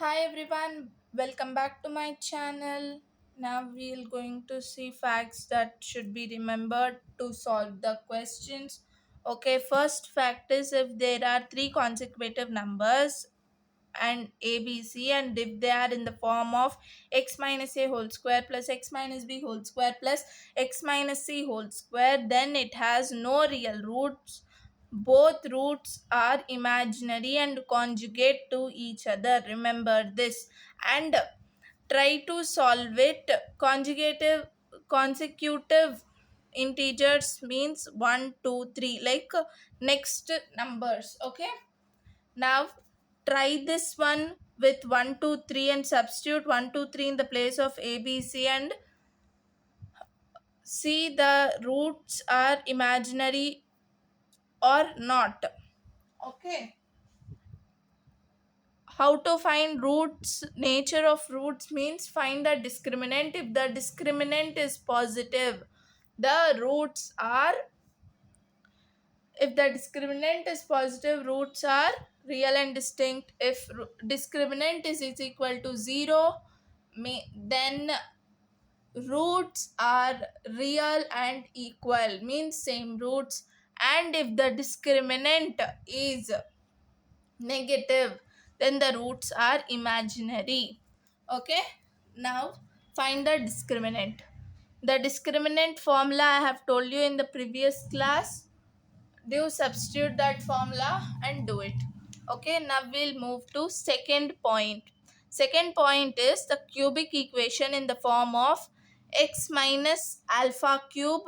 Hi everyone, welcome back to my channel. Now we're going to see facts that should be remembered to solve the questions. Okay, first fact is if there are three consecutive numbers and ABC, and if they are in the form of x minus a whole square plus x minus b whole square plus x minus c whole square, then it has no real roots. Both roots are imaginary and conjugate to each other. Remember this and try to solve it. Conjugative consecutive integers means 1 2 3, like next numbers. Okay, now try this one with 1 2 3 and substitute 1 2 3 in the place of ABC and see the roots are imaginary or not. Okay, how to find roots? Nature of roots means find the discriminant. If the discriminant is positive, the roots are, if the discriminant is positive, roots are real and distinct. If discriminant is equal to 0, then roots are real and equal, means same roots. And if the discriminant is negative, then the roots are imaginary. Okay, now find the discriminant. The discriminant formula I have told you in the previous class. Do substitute that formula and do it. Okay, now we'll move to second point. Second point is the cubic equation in the form of x minus alpha cube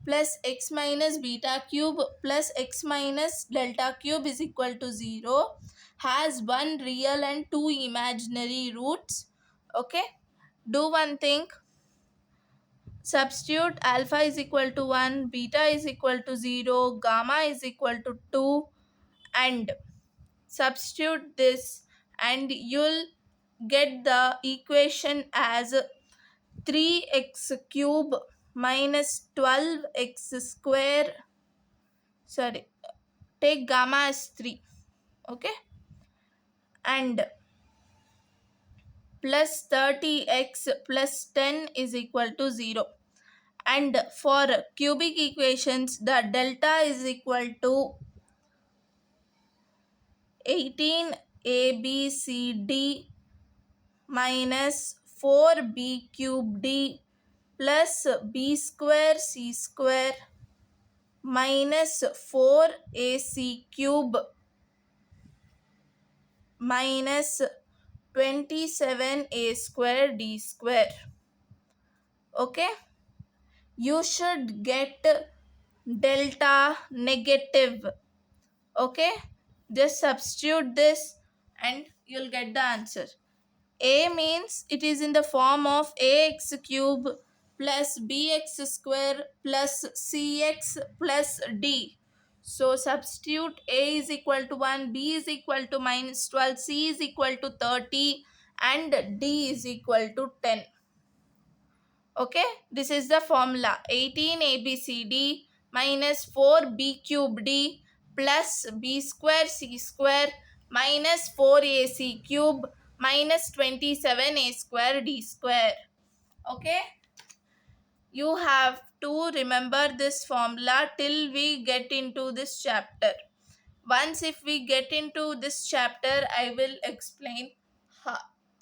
plus x minus beta cube plus x minus delta cube is equal to 0 has one real and two imaginary roots. Okay, do one thing. Substitute alpha is equal to 1, beta is equal to 0, gamma is equal to 2, and substitute this and you'll get the equation as 3x cube minus 12x square. Sorry, take gamma as 3. Okay, and plus 30x plus 10 is equal to 0. And for cubic equations, the delta is equal to 18abcd minus 4b cube d plus b square c square minus 4ac cube minus 27a square d square. Okay, you should get delta negative. Okay, just substitute this and you'll get the answer. A means it is in the form of ax cube plus bx square plus cx plus d. So substitute a is equal to 1, b is equal to minus 12, c is equal to 30 and d is equal to 10. Okay, this is the formula. 18 ABCD minus 4B cube D plus B square C square minus 4AC cube minus 27A square D square. Okay, you have to remember this formula till we get into this chapter. Once if we get into this chapter, I will explain how,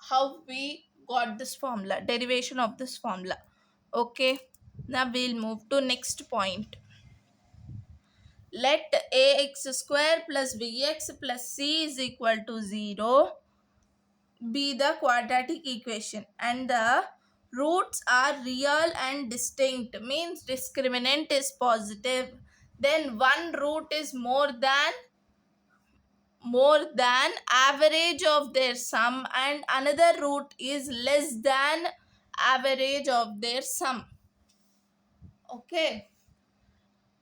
how we got this formula, derivation of this formula. Okay, now we'll move to next point. Let ax square plus bx plus c is equal to 0 be the quadratic equation and the roots are real and distinct, means discriminant is positive, then one root is more than average of their sum and another root is less than average of their sum. Okay,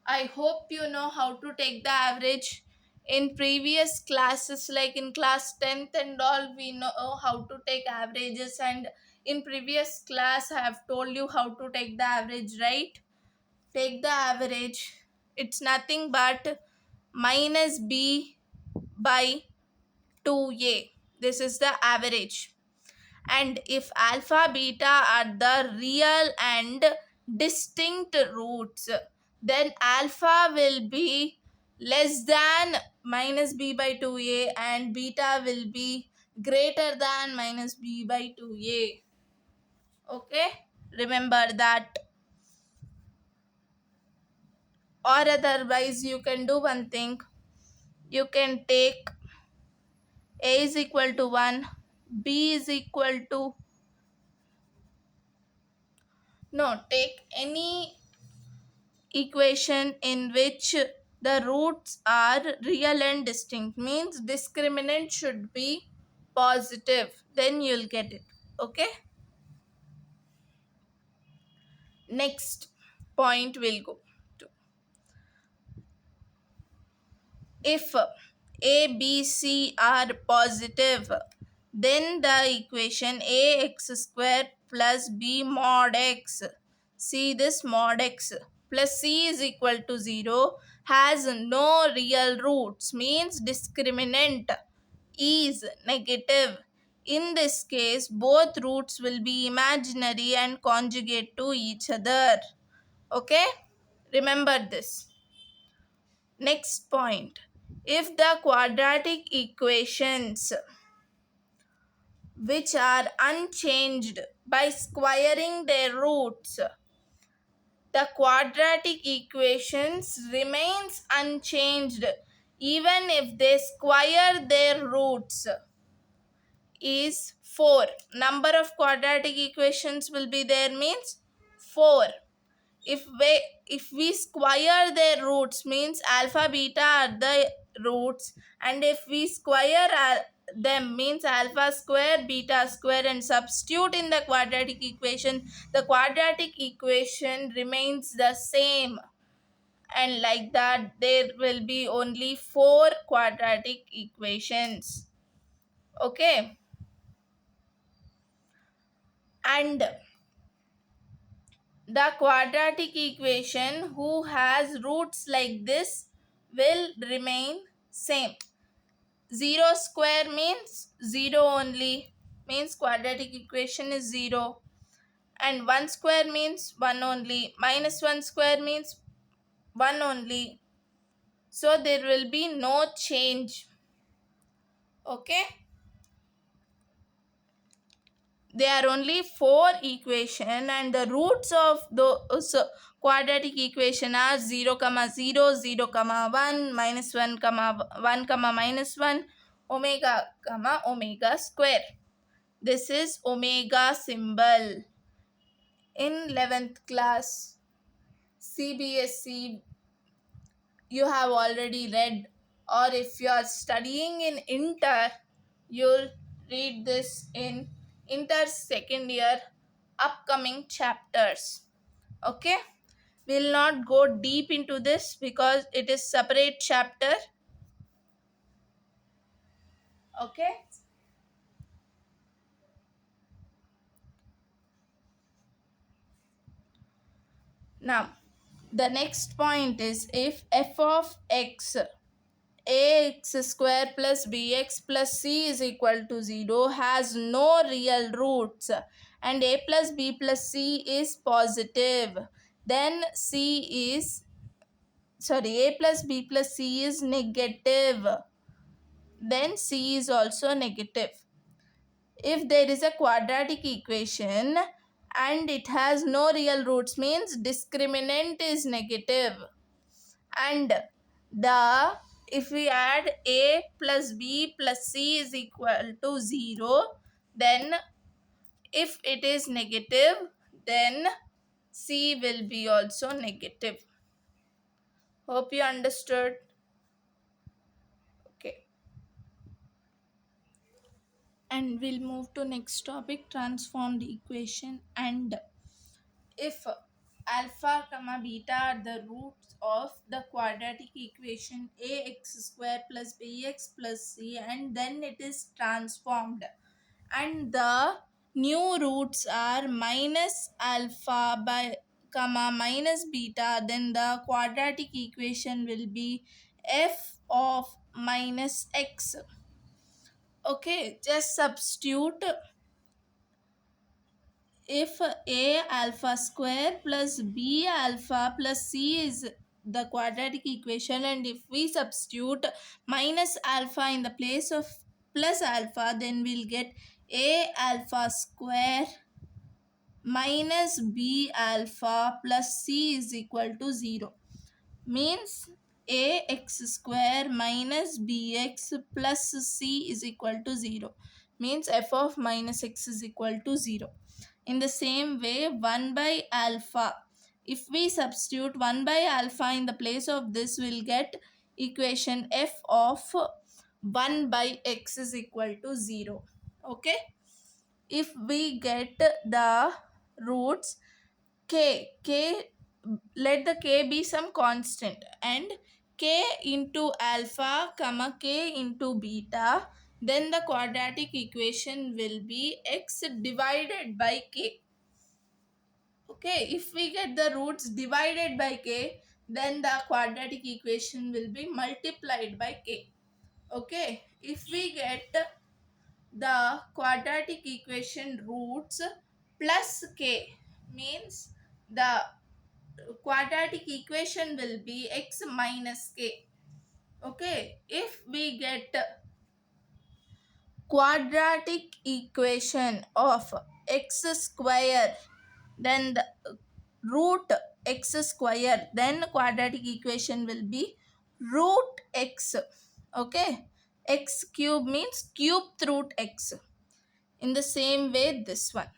I hope you know how to take the average. In previous classes, like in class 10th and all, we know how to take averages, and in previous class I have told you how to take the average, right? Take the average. It's nothing but minus b by 2a. This is the average. And if alpha beta are the real and distinct roots, then alpha will be less than minus b by 2a and beta will be greater than minus b by 2a. Okay, remember that. Or otherwise you can do one thing, you can take a is equal to 1, b is equal to, no, take any equation in which the roots are real and distinct, means discriminant should be positive, then you'll get it. Okay, next point we'll go to. If a b c are positive, then the equation ax square plus b mod x, see this mod x plus c is equal to 0 has no real roots, means discriminant is negative. In this case, both roots will be imaginary and conjugate to each other. Okay, remember this. Next point, if the quadratic equations which are unchanged by squaring their roots, the quadratic equations remains unchanged even if they square their roots, is 4. Number of quadratic equations will be there, means 4. If we square their roots, means alpha beta are the roots, and if we square them, means alpha square beta square, and substitute in the quadratic equation, the quadratic equation remains the same, and like that there will be only 4 quadratic equations. Okay, and the quadratic equation who has roots like this will remain same. 0 square means 0 only, means quadratic equation is 0, and 1 square means 1 only, minus 1 square means 1 only, so there will be no change. Okay, there are only 4 equation, and the roots of the quadratic equation are 0 comma 0, 0 comma 1, minus 1 comma 1 comma minus 1, omega comma omega square. This is omega symbol. In 11th class CBSE you have already read, or if you are studying in inter, you'll read this in inter second year upcoming chapters. Okay, we'll not go deep into this because it is separate chapter. Okay, now the next point is, if f of x, ax square plus bx plus c is equal to 0 has no real roots and a plus b plus c is positive, then a plus b plus c is negative, then c is also negative. If there is a quadratic equation and it has no real roots, means discriminant is negative, and the if we add a plus b plus c is equal to 0, then if it is negative, then c will be also negative. Hope you understood. Okay, and we'll move to next topic, transformed equation. And if alpha comma beta are the roots of the quadratic equation ax square plus bx plus c, and then it is transformed, and the new roots are minus alpha by comma minus beta, then the quadratic equation will be f of minus x. Okay, just substitute. If a alpha square plus b alpha plus c is the quadratic equation, and if we substitute minus alpha in the place of plus alpha, then we'll get a alpha square minus b alpha plus c is equal to 0. Means ax square minus bx plus c is equal to 0. Means f of minus x is equal to 0. In the same way, 1 by alpha, if we substitute 1 by alpha in the place of this, we'll get equation f of 1 by x is equal to 0. Okay, if we get the roots k, let the k be some constant, and k into alpha comma k into beta, then the quadratic equation will be x divided by k. Okay, if we get the roots divided by k, then the quadratic equation will be multiplied by k. Okay, if we get the quadratic equation roots plus k, means the quadratic equation will be x minus k. Okay, if we get quadratic equation of x square, then the root x square, then quadratic equation will be root x. Okay, x cube means cubed root x. In the same way, this one.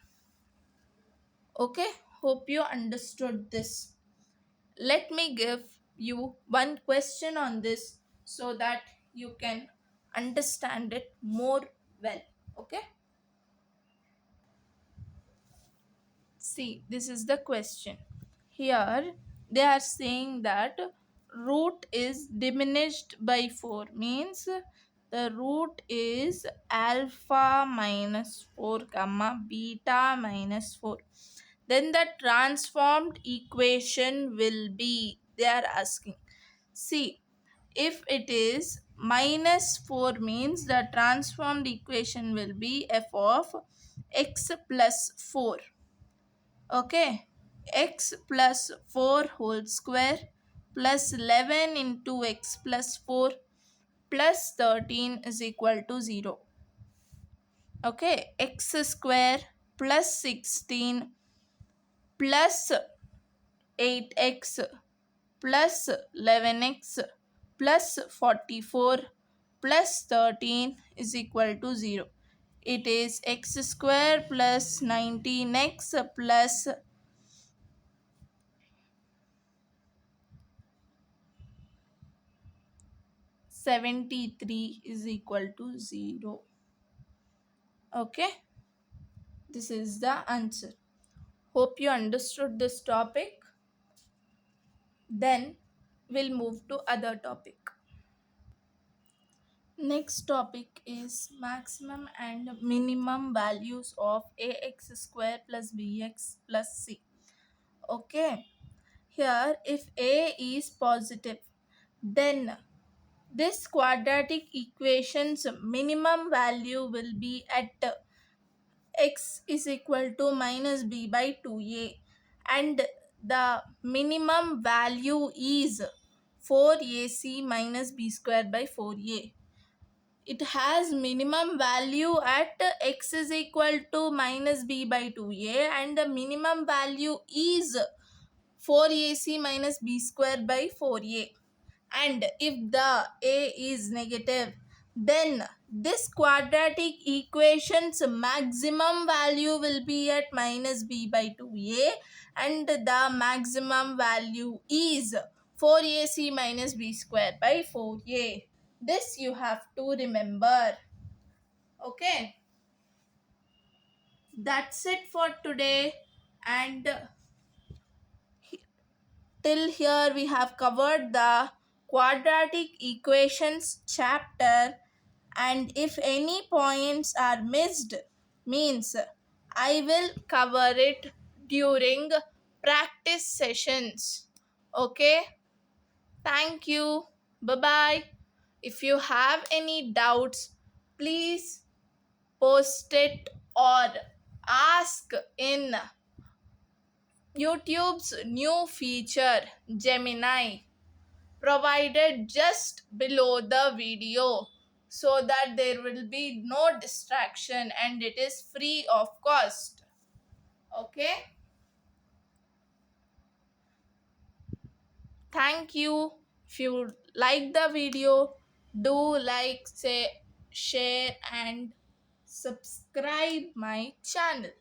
Okay, hope you understood this. Let me give you one question on this so that you can understand it more well. Okay, see, this is the question. Here they are saying that root is diminished by 4, means the root is alpha minus 4 comma beta minus 4. Then the transformed equation will be, they are asking. See, if it is minus 4, means the transformed equation will be f of x plus 4. Okay, x plus 4 whole square plus 11 into x plus 4 plus 13 is equal to 0. Okay, x square plus 16 plus 8x plus 11x plus 44 plus 13 is equal to 0. It is x square plus 19x plus 73 is equal to 0. Okay, this is the answer. Hope you understood this topic. Then we'll move to other topic. Next topic is maximum and minimum values of ax square plus bx plus c. Okay, here if a is positive, then this quadratic equation's minimum value will be at x is equal to minus b by 2a, and the minimum value is 4ac minus b square by 4a. It has minimum value at x is equal to minus b by 2a, and the minimum value is 4ac minus b square by 4a. And if the a is negative, then this quadratic equation's maximum value will be at minus b by 2a, and the maximum value is 4ac minus b square by 4a. This you have to remember. Okay, that's it for today. And till here we have covered the quadratic equations chapter, and if any points are missed, means I will cover it during practice sessions. Okay, thank you. Bye bye. If you have any doubts, Please post it or ask in YouTube's new feature, Gemini, provided just below the video, so that there will be no distraction and it is free of cost. Okay, thank you. If you like the video, do like, say, share, and subscribe my channel.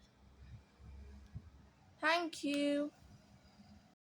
Thank you.